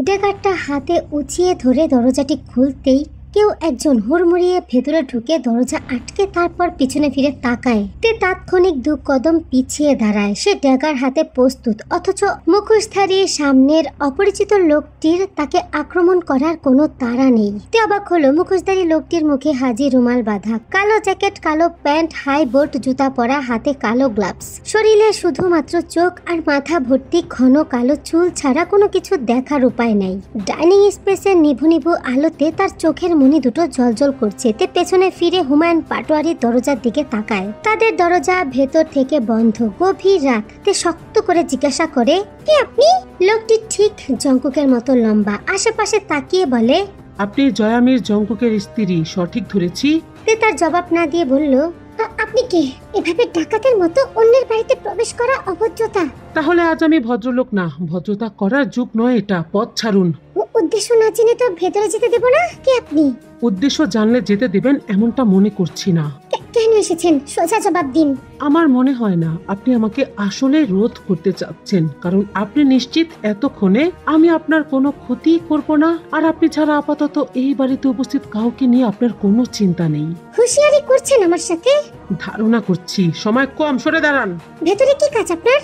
ড্যাগারটা হাতে উঁচিয়ে ধরে দরজাটি খুলতেই কেউ একজন হুড়মুড়িয়ে ভেতরে ঢুকে দরজা আটকে তারপর পিছনে ফিরে তাকায়। তে তাৎক্ষণিক 2 কদম পিছিয়ে দাঁড়ায়। সে ড্যাগার হাতে প্রস্তুত, অথচ মুখোশধারী সামনের অপরিচিত লোকটির তাকে আক্রমণ করার কোনো তাড়া নেই। তে অবাক হলো, মুখোশধারী লোকটির মুখে হাজি রুমাল বাঁধা, কালো জ্যাকেট, কালো প্যান্ট, হাই বোট জুতা পরা, হাতে কালো গ্লাভস। শরীরে শুধুমাত্র চোখ আর মাথা ভর্তি ঘন কালো চুল ছাড়া কোনো কিছু দেখার উপায় নাই। ডাইনিং স্পেসের নিভু নিভু আলোতে তার চোখের মনি দুটো জলজল করছে। তে পেছনে ফিরে হুমায়ুন পাটোয়ারির দরজার দিকে তাকায়। তাদের দরজা ভেতর থেকে বন্ধ। গভীর রাত। তে শক্ত করে জিজ্ঞাসা করে, কে আপনি? লোকটি ঠিক জঙ্কুকের মতো লম্বা। আশেপাশে তাকিয়ে বলে, আপনি জয়ামির জঙ্কুকের স্ত্রী, সঠিক ধরেছি? তে তার জবাব না দিয়ে বলল, আপনি কে? এভাবে ডাকাতের মতো অন্যের বাড়িতে প্রবেশ করা অভদ্রতা। তাহলে আজ আমি ভদ্রলোক না, ভদ্রতা করার যুগ নয় এটা, পথ ছাড়ুন। উদ্দেশ্য না জেনে তো ভেতরে যেতে দেব না। কে আপনি? উদ্দেশ্য জানলে যেতে দেবেন এমনটা মনে করছি না। কেন এসেছেন? সোজা জবাব দিন। আমার মনে হয় না আপনি আমাকে আসলে রোধ করতে চাচ্ছেন, কারণ আপনি নিশ্চিত এতক্ষণে আমি আপনার কোনো ক্ষতি করব না, আর আপনি ছাড়া আপাতত এই বাড়িতে উপস্থিত কাউকে নিয়ে আপনার কোনো চিন্তা নেই। হুঁশিয়ারি করছেন আমার সাথে? ধারণা করছি। সময় কম, সরে দাঁড়ান। ভেতরে কি কাজ আপনার?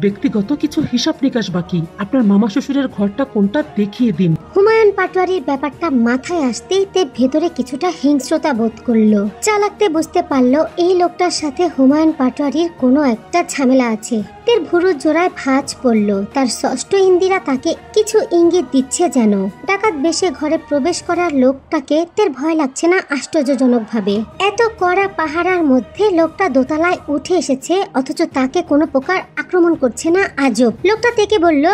ব্যক্তিগত কিছু হিসাব নিকাশ বাকি। আপনার মামা শ্বশুরের ঘরটা কোনটা দেখিয়ে দিন। হুমায়ুন পাটোয়ারির ব্যাপারটা মাথায় আসতেই তে ভেতরে কিছুটা হিংস্রতা বোধ করলো। চালাকতে বুঝতে পারলো এই লোকটার সাথে হুমায়ুন পাটোয়ারির কোনো একটা ঝামেলা আছে। তের ভুরুর জোড়ায় ভাঁজ পড়লো। তার ষষ্ঠ ইন্দিরা তাকে কিছু ইঙ্গিত দিচ্ছে যেন। ডাকাত বেশে ঘরে প্রবেশ করার লোকটাকে তের ভয় লাগছে না আশ্চর্যজনক ভাবে। এত কড়া পাহারার মধ্যে লোকটা দোতলায় উঠে এসেছে, অথচ তাকে কোনো প্রকার আক্রমণ করছে না। আজব। লোকটা থেকে বলল,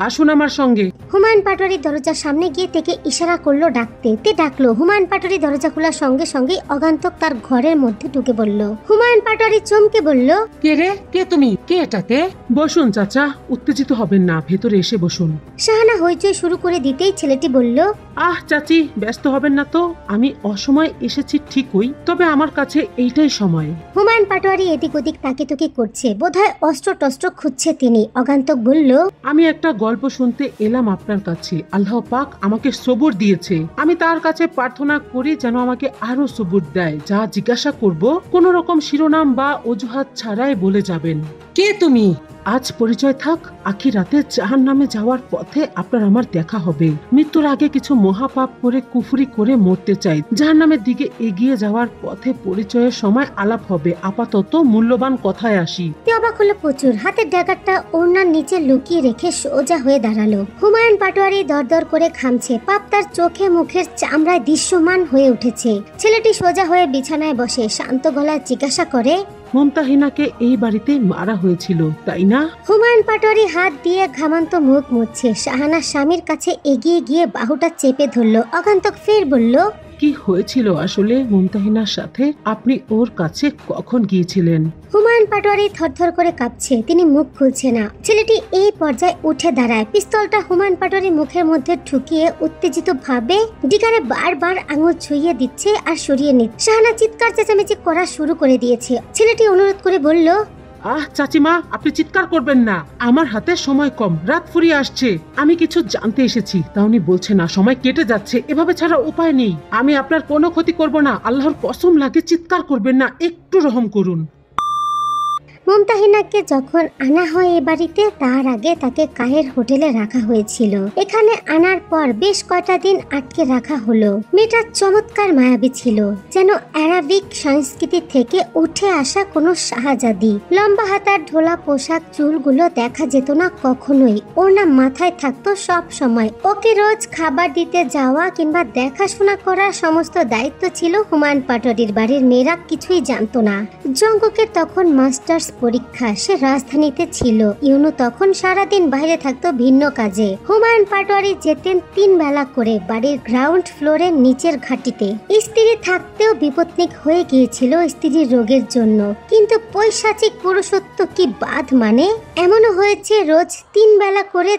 আসুন আমার সঙ্গে। হুমায়ুন পাটোয়ারি দরজার সামনে গিয়ে থেকে ইশারা করলো ডাকতে। তে ডাকলো। হুমায়ুন পাটোয়ারি দরজা খোলার সঙ্গে সঙ্গে অগান্তক তার ঘরের মধ্যে ঢুকে পড়ল। হুমায়ুন পাটোয়ারি চমকে বলল, কে রে? কে তুমি? কে এটাকে? বসুন চাচা, উত্তেজিত হবেন না, ভেতরে এসে বসুন। শাহানা হইচই শুরু করে দিতেই ছেলেটি বলল, চাচি ব্যস্ত হবেন না তো, আমি অসময় এসেছি ঠিকই, তবে আমার কাছে এইটাই সময়। হুমায়ুন পাটোয়ারি এদিক ওদিক তাকিতুকি করছে, বোধহয় অস্ত্র টস্ত্র খুঁজছে তিনি। অগান্তক বলল, আমি একটা গল্প শুনতে এলাম আপনার কাছে। আল্লাহ পাক আমাকে সবুর দিয়েছে, আমি তার কাছে প্রার্থনা করি যেন আমাকে আরো সবুর দেয়। যা জিজ্ঞাসা করব কোন রকম শিরোনাম বা অজুহাত ছাড়াই বলে যাবেন। কে তুমি? আজ পরিচয় থাক, আখিরাতে জাহান্নামে যাওয়ার পথে আপনার আমার দেখা হবে। মৃত্যুর আগে কিছু মহাপাপ করে কুফরি করে মরতে চাই। জাহান্নামের দিকে এগিয়ে যাওয়ার পথে পরিচয়ের সময় আলাপ হবে। আপাতত মূল্যবান কথায় আসি। অবাক হলো প্রচুর। হাতের ড্যাগারটা ওড়নার নিচে লুকিয়ে রেখে সোজা হয়ে দাঁড়ালো। হুমায়ুন পাটোয়ারি দরদর করে ঘামছে। পাপ তার চোখে মুখের চামড়ায় দৃশ্যমান হয়ে উঠেছে। ছেলেটি সোজা হয়ে বিছানায় বসে শান্ত গলায় জিজ্ঞাসা করে, মমতাহিনাকে এই বাড়িতে মারা হয়েছিল তাই না? হুমায়ুন পাটোয়ারি হাত দিয়ে ঘামান্ত মুখ মুছছে। শাহানা স্বামীর কাছে এগিয়ে গিয়ে বাহুটা চেপে ধরলো। অগান্তক ফের বলল, কি হয়েছিল আসলে মমতাহিনার সাথে? আপনি ওর কাছে কখন গিয়েছিলেন? হুমায়ুন পাটোয়ারি থরথর করে কাঁপছে। তিনি মুখ খুলছে না। ছেলেটি এই পর্যায়ে উঠে দাঁড়ায়। পিস্তলটা হুমায়ুন পাটোয়ারি মুখের মধ্যে ঠুকিয়ে উত্তেজিত ভাবে ডিগারে বারবার আঙুল ছুঁয়ে দিচ্ছে আর সরিয়ে নিচ্ছে। শাহানা চিৎকার চেঁচামেচি করা শুরু করে দিয়েছে। ছেলেটি অনুরোধ করে বলল, চাচিমা, আপনি চিৎকার করবেন না, আমার হাতে সময় কম, রাত ফুরিয়ে আসছে। আমি কিছু জানতে এসেছি, তা উনি বলছে না, সময় কেটে যাচ্ছে, এভাবে ছাড়া উপায় নেই। আমি আপনার কোনো ক্ষতি করব না, আল্লাহর কসম লাগে, চিৎকার করবেন না, একটু রহম করুন। মমতাহিনাকে যখন আনা হয় এ বাড়িতে, তার আগে তাকে কাহের হোটেলে রাখা হয়েছিল। এখানে আনার পর বেশ কয়টা দিন আটকে রাখা হলো। মেয়েটা চমৎকার মায়াবী ছিল, যেন আরাবিক সংস্কৃতি থেকে উঠে আসা কোনো শাহজাদি। লম্বা হাতার ঢোলা পোশাক, চুলগুলো দেখা যেত না কখনোই। ওর না মাথায় থাকতো সব সময়। ওকে রোজ খাবার দিতে যাওয়া কিংবা দেখাশোনা করার সমস্ত দায়িত্ব ছিল হুমায়ুন পাটোয়ারির। বাড়ির মেয়েরা কিছুই জানতো না। জঙ্কুকের তখন মাস্টার্স পরীক্ষা। সে রাজধানীতে ছিল। ইউনু তখন সারাদিন বাইরে থাকতো ভিন্ন কাজে। হুমায়ুন পাটোয়ারি যেতেন 3 বেলা করে বাড়ির গ্রাউন্ড ফ্লোরের নিচের ঘাটিতে। স্ত্রী থাকতেও বিপত্নিক হয়ে গিয়েছিল স্ত্রীর রোগের জন্য। কিন্তু পৈশাচিক পুরুষত্ব কি বাদ মানে? এমনও হয়েছে রোজ 3 বেলা করে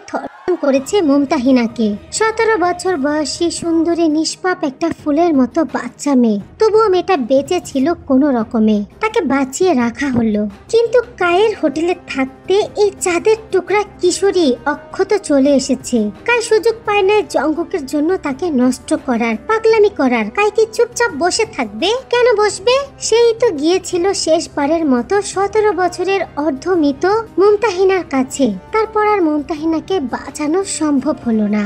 করেছে মুমতাহিনাকে। 17 বছর বয়সী সুন্দরী নিষ্পাপ একটা ফুলের মতো বাচ্চা মেয়ে, তবুও মেয়েটা বেঁচে ছিল কোনো রকমে, তাকে বাঁচিয়ে রাখা হলো। কিন্তু কায়ের হোটেলে থাকতে এই চাঁদের টুকরা কিশোরী অক্ষত চলে এসেছে। কাই সুযোগ পায় না জঙ্গকের জন্য তাকে নষ্ট করার, পাগলামি করার। কাই কি চুপচাপ বসে থাকবে? কেন বসবে? সেই তো গিয়েছিল শেষবারের মতো 17 বছরের অর্ধমৃত মুমতাহিনার কাছে। তারপর আর মুমতাহিনাকে বাঁচানো সম্ভব হলো না।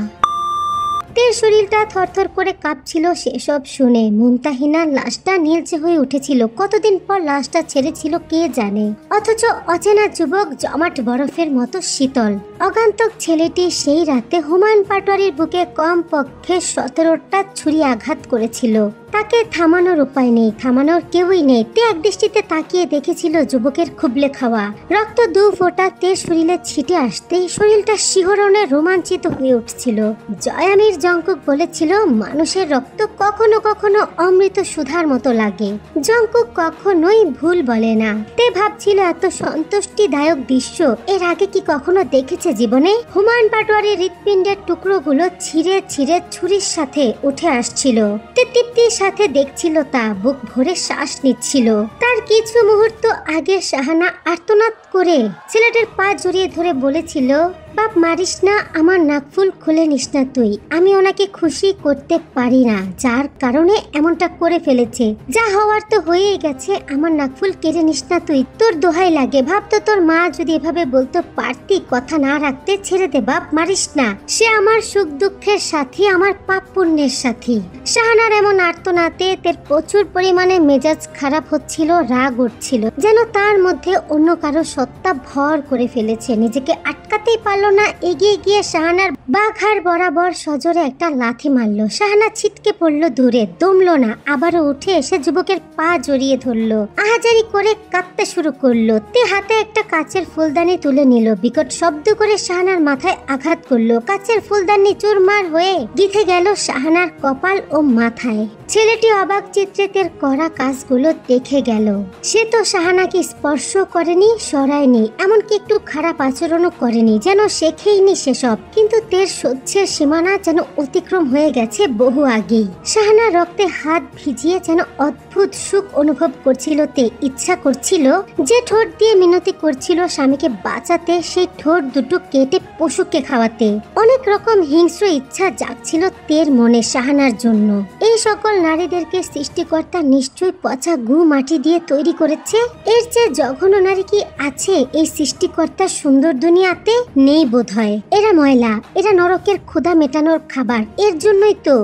তের শরীরটা থরথর করে কাঁপছিল সেসব শুনে। মুমতাহিনার লাশটা নীলচে হয়ে উঠেছিল। কতদিন পর লাশটা ছেড়েছিল কে জানে। অথচ অচেনা যুবক জমাট বরফের মতো শীতল। অগান্তক ছেলেটি সেই রাতে হুমায়ুন পাটোয়ারির বুকে কমপক্ষে 17টা ছুরি আঘাত করেছিল। তাকে থামানোর উপায় নেই, থামানোর কেউই নেই। তে একদৃষ্টিতে তাকিয়ে দেখেছিল যুবকের খুবলে খাওয়া রক্ত 2 ফোঁটা তের শরীরে ছিটে আসতেই শরীরটা শিহরণে রোমাঞ্চিত হয়ে উঠছিল। জয়ামির জঙ্কুক বলেছিল, মানুষের রক্ত কখনো কখনো অমৃত সুধার মতো লাগে। জঙ্কুক কখনোই ভুল বলে না। তে ভাবছিল এত সন্তুষ্টিদায়ক দৃশ্য এর আগে কি কখনো দেখেছে জীবনে? হুমায়ুন পাটোয়ারির হৃৎপিণ্ডের টুকরোগুলো ছিঁড়ে ছিঁড়ে ছুরির সাথে উঠে আসছিল। তে তৃপ্তির সাথে দেখছিল তা, বুক ভরে শ্বাস নিচ্ছিল। তার কিছু মুহূর্ত আগে শাহানা আর্তনাদ করে ছেলেটার পা জড়িয়ে ধরে বলেছিল, বাপ মারিস না, আমার নাকফুল খুলে নিস না তুই। আমি ওনাকে খুশি করতে পারি না, যার কারণে এমনটা করে ফেলেছে। যা হওয়ার তো হয়েই গেছে, আমার নাকফুল কেটে নিস না তুই। তোর দোহাই লাগে, ভাবতো তোর মা যদি এভাবে বলতো পারতি কথা না রাখতে, ছেড়ে দে বাপ, মারিস না। সে আমার সুখ দুঃখের সাথী, আমার পাপ পুণ্যের সাথী। শাহানার এমন আর্তনাদে তের প্রচুর পরিমাণে মেজাজ খারাপ হচ্ছিল, রাগ উঠছিল, যেন তার মধ্যে অন্য কারো সত্তা ভর করে ফেলেছে। নিজেকে আটকাতেই পারল না। এগিয়ে গিয়ে শাহানার বাঘার বরাবর সজোরে একটা লাথি মারলো। শাহানা ছিটকে পড়লো দূরে, দমলো না, আবারও উঠে এসে যুবকের পা জড়িয়ে ধরলো। আহাজারি করে কাঁদতে শুরু করলো। তে হাতে একটা কাচের ফুলদানি তুলে নিল, বিকট শব্দ করে শাহানার মাথায় আঘাত করলো। কাচের ফুলদানি চুরমার হয়ে গিথে গেল শাহানার কপাল ও মাথায়। ছেলেটি অবাক চিত্রে তের করা কাজগুলো দেখে গেল। সে তো শাহানাকে স্পর্শ করেনি, সরায়নি, এমনকি একটু খারাপ আচরণও করেনি, যেন শেখেইনি সেসব। কিন্তু তের সহ্যের সীমানা যেন অতিক্রম হয়ে গেছে বহু আগেই। শাহানার রক্তে হাত ভিজিয়ে যেন অদ্ভুত সুখ অনুভব করছিল তে। ইচ্ছা করছিল যে ঠোঁট দিয়ে মিনতি করছিল স্বামীকে বাঁচাতে, সেই ঠোঁট দুটো কেটে পশুকে খাওয়াতে। অনেক রকম হিংস্র ইচ্ছা জাগছিল তের মনে শাহানার জন্য। এই সকল নারীদেরকে সৃষ্টিকর্তা নিশ্চয়ই পচা গু মাটি দিয়ে তৈরি করেছে। এর চেয়ে জঘন্য নারী কি আছে এই সৃষ্টিকর্তার সুন্দর দুনিয়াতে? নেই বোধহয়। এরা ময়লা, এরা নরকের ক্ষুধা মেটানোর খাবার। এর জন্যই তো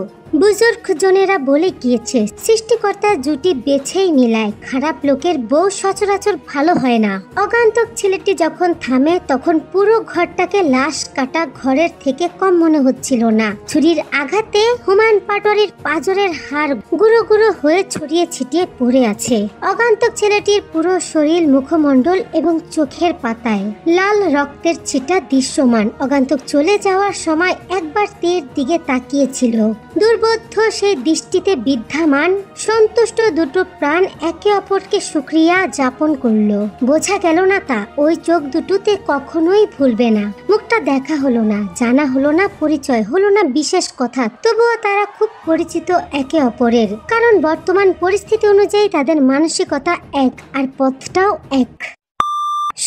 বুজুর্গ জনেরা বলে গিয়েছে, সৃষ্টিকর্তার জুটি বেছেই মিলায়, খারাপ লোকের বউ সচরাচর ভালো হয় না। অগান্তক ছেলেটি যখন থামে তখন পুরো ঘরটাকে লাশ কাটা ঘরের থেকে কম মনে হচ্ছিল না। ছুরির আঘাতে হুমায়ুন পাটোয়ারির পাঁজরের হাড় গুঁড়ো গুঁড়ো হয়ে ছড়িয়ে ছিটিয়ে পড়ে আছে। অগান্তক ছেলেটির পুরো শরীর, মুখমণ্ডল এবং চোখের পাতায় লাল রক্তের ছিটা দৃশ্যমান। অগান্তক চলে যাওয়ার সময় একবার তের দিকে তাকিয়েছিল। দুর্বোধ্য সেই দৃষ্টিতে বিদ্যমান সন্তুষ্ট দুটো প্রাণ একে অপরকে শুকরিয়া যাপন করলো। বোঝা গেল না তা ওই চোখ দুটোতে কখনোই ভুলবে না। মুখটা দেখা হলো না, জানা হলো না, পরিচয় হলো না বিশেষ কথা, তবুও তারা খুব পরিচিত একে অপরের। কারণ বর্তমান পরিস্থিতি অনুযায়ী তাদের মানসিকতা এক, আর পথটাও এক।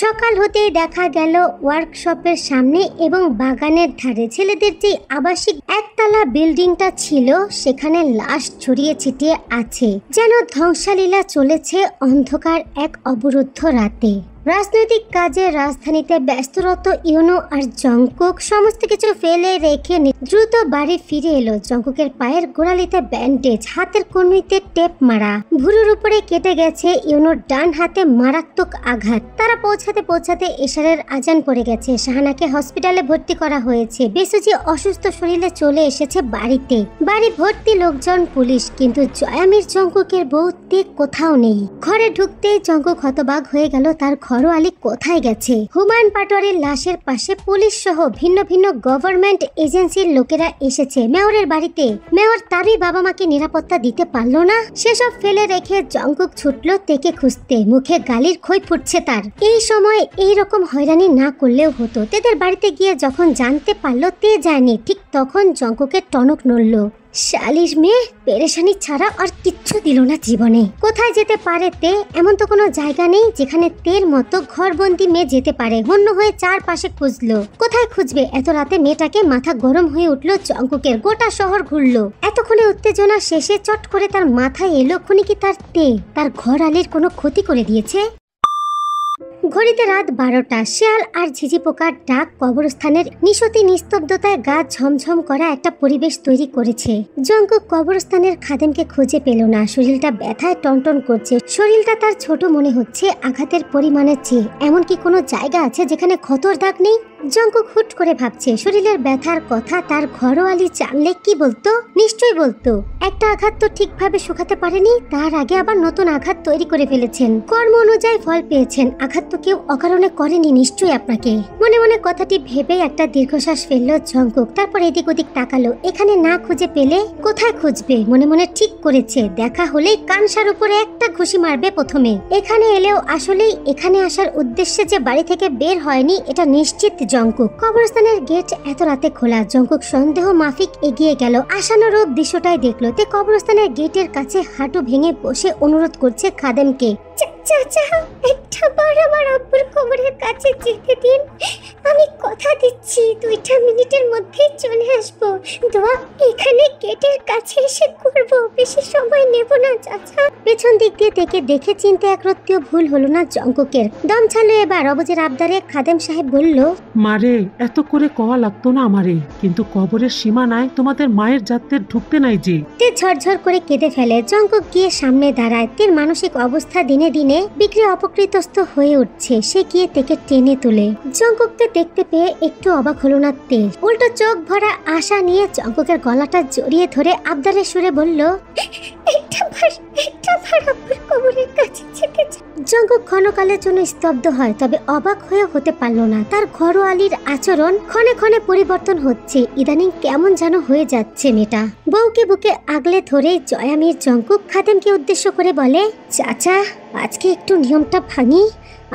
সকাল হতেই দেখা গেল ওয়ার্কশপের সামনে এবং বাগানের ধারে ছেলেদের যে আবাসিক একতলা বিল্ডিংটা ছিল সেখানে লাশ ছড়িয়ে ছিটিয়ে আছে, যেন ধ্বংসালীলা চলেছে অন্ধকার এক অবরুদ্ধ রাতে। রাজনৈতিক কাজে রাজধানীতে ব্যস্তরত ইউনো আর জঙ্কুক সমস্ত কিছু ফেলে রেখে দ্রুত বাড়ি ফিরে এলো। জঙ্কুকের পায়ের গোড়ালিতে ব্যান্ডেজ, হাতের কনুইতে টেপ মারা, ভুরুর উপরে কেটে গেছে ইউনোর ডান হাতে মারাত্মক আঘাত। তারা পৌঁছাতে পৌঁছাতে এশারের আজান পড়ে গেছে। শাহানাকে হসপিটালে ভর্তি করা হয়েছে। বেসুজি অসুস্থ শরীরে চলে এসেছে বাড়িতে। বাড়ি ভর্তি লোকজন, পুলিশ, কিন্তু জয়ামির জঙ্কুকের বউ তে কোথাও নেই। ঘরে ঢুকতেই জঙ্কুক হতবাক হয়ে গেল। তার ঘরোয়ালি কোথায় গেছে। হুমায়ুন পাটোয়ারির লাশের পাশে পুলিশ সহ ভিন্ন ভিন্ন গভর্নমেন্ট এজেন্সির লোকেরা এসেছে মেয়রের বাড়িতে। মেয়র তারই বাবা মাকে নিরাপত্তা দিতে পারলো না। সেসব ফেলে রেখে জঙ্কুক ছুটলো তেকে খুঁজতে। মুখে গালির খই ফুটছে তার। এই সময় এইরকম হয়রানি না করলেও হতো। তেদের বাড়িতে গিয়ে যখন জানতে পারলো তে যায়নি, ঠিক তখন জঙ্কুকের টনক নড়ল। শালির মেয়ে পেরেশানি ছাড়া আর কিচ্ছু দিল না জীবনে। কোথায় যেতে পারে তে? এমন তো কোনো জায়গা নেই যেখানে তের মতো ঘরবন্দি মেয়ে যেতে পারে। হন্য হয়ে চারপাশে খুঁজলো, কোথায় খুঁজবে? এত রাতে মেয়েটাকে মাথা গরম হয়ে উঠলো জঙ্কুকের। গোটা শহর ঘুরলো। এতক্ষণে উত্তেজনা শেষে চট করে তার মাথায় এলো খুনি কি তার তে তার ঘর আলির কোনো ক্ষতি করে দিয়েছে। ঘড়িতে রাত 12টা। শিয়াল আর ঝিঝি পোকার ডাক কবরস্থানের নিশতি নিস্তব্ধতায় গা ঝমঝম করা একটা পরিবেশ তৈরি করেছে। জঙ্কুক কবরস্থানের খাদেমকে খুঁজে পেল না। শরীরটা ব্যথায় টনটন করছে। শরীরটা তার ছোট মনে হচ্ছে আঘাতের পরিমাণের চেয়ে। এমন কি কোনো জায়গা আছে যেখানে ক্ষতর দাগ নেই? জঙ্কুক হুট করে ভাবছে শরীরের ব্যথার কথা তার ঘরোয়ালি জানলে কি বলতো? নিশ্চয়ই বলতো একটা আঘাত তো ঠিকভাবে শুকাতে পারেনি, তার আগে আবার নতুন আঘাত তৈরি করে ফেলেছেন। কর্ম অনুযায়ী ফল পেয়েছেন। আঘাত তো কেউ অকারণে করেনি নিশ্চয়ই আপনাকে। মনে মনে কথাটি ভেবে একটা দীর্ঘশ্বাস ফেললো জঙ্কুক। তারপর এদিক ওদিক তাকালো। এখানে না খুঁজে পেলে কোথায় খুঁজবে? মনে মনে ঠিক করেছে দেখা হলেই কানসার উপরে একটা ঘুষি মারবে প্রথমে। এখানে এলেও আসলেই এখানে আসার উদ্দেশ্যে যে বাড়ি থেকে বের হয়নি এটা নিশ্চিত জঙ্কুক। কবরস্থানের গেট এত রাতে খোলা। জঙ্কুক সন্দেহ মাফিক এগিয়ে গেল। আশানুরূপ দৃশ্যটাই দেখলো। তে কবরস্থানের গেটের কাছে হাঁটু ভেঙে বসে অনুরোধ করছে খাদেমকে, চাচা একটা বার আমার আব্বুর কবরের কাছে যেতে দিন। আমি কথা দিচ্ছি 2টা মিনিটের মধ্যেই চলে আসবো। দোয়া এখানে গেটের কাছে এসে করবো, বেশি সময় নেব না চাচা। পেছন দিক দিয়ে থেকে দেখে চিনতে একরত্তিও ভুল হলো না জঙ্কুকের। দম ছাড়লো এবার। অবজের আবদারে খাদেম সাহেব বলল, মারে এত করে কওয়া লাগতো না আমারে, কিন্তু কবরের সীমানায় তোমাদের মায়ের জাতের ঢুকতে নাই যে। তে ঝরঝর করে কেঁদে ফেলে। জঙ্কুক গিয়ে সামনে দাঁড়ায়। তের মানসিক অবস্থা দিনে দিনে বিক্রি অপকৃতস্থ হয়ে উঠছে। সে গিয়ে তেকে টেনে তোলে। জঙ্কুককে দেখতে পেয়ে একটু অবাক হলো না তে। উল্টো চোখ ভরা আশা নিয়ে জঙ্কুকের গলাটা জড়িয়ে ধরে আবদারের সুরে বলল, একটা বার আব্বুর কবরের কাছে যেতে চাই। জঙ্কুক ক্ষণকালের জন্য স্তব্ধ হয়, তবে অবাক হয়ে হতে পারল না। তার ঘরোয়ালির আচরণ ক্ষণে ক্ষণে পরিবর্তন হচ্ছে। ইদানিং কেমন যেন হয়ে যাচ্ছে মেয়েটা। বউকে বুকে আগলে ধরে জয়ামির জঙ্কুক খাদেমকে উদ্দেশ্য করে বলে, চাচা আজকে একটু নিয়মটা ভাঙি,